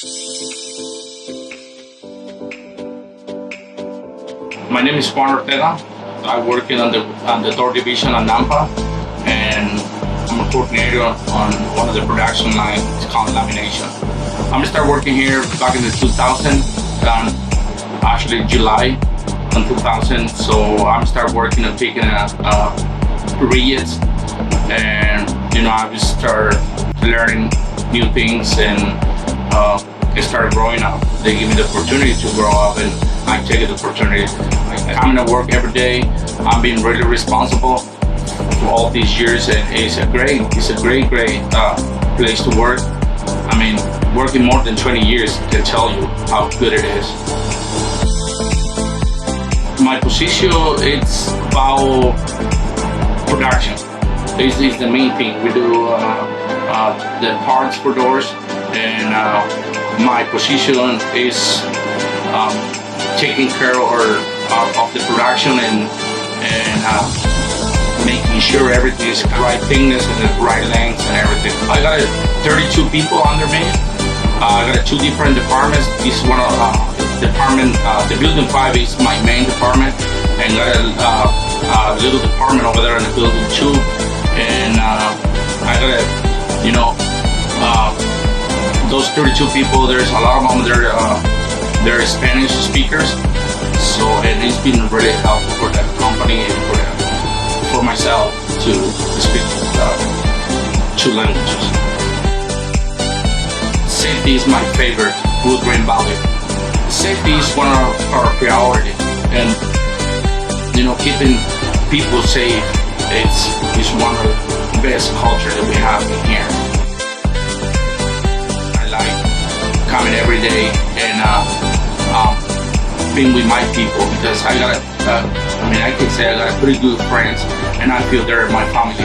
My name is Juan Ortega. I work in on the door division at Nampa, and I'm a coordinator on one of the production lines. It's called lamination. I'm gonna start working here back in the 2000, actually July in 2000. So I'm start working on picking reeds, and I just start learning new things, and I started growing up. They give me the opportunity to grow up, and I take the opportunity. I'm coming to work every day. I'm being really responsible for all these years, and it's a great place to work. I mean, working more than 20 years can tell you how good it is. My position, it's about production. This is the main thing. We do the parts for doors, and my position is taking care of the production and making sure everything is the right thickness and the right length and everything. I got 32 people under me. I got 2 different departments. This is one of department. The building 5 is my main department, and got a little department over there in the building 2. And I got those 32 people. There's a lot of them. They're Spanish speakers. So, and it's been really helpful for that company and for myself to speak 2 languages. Safety is my favorite Woodgrain value. Safety is one of our priority, and keeping people safe, it's one of the best culture that we have in here. I like coming every day and being with my people, because I can say I got pretty good friends, and I feel they're my family.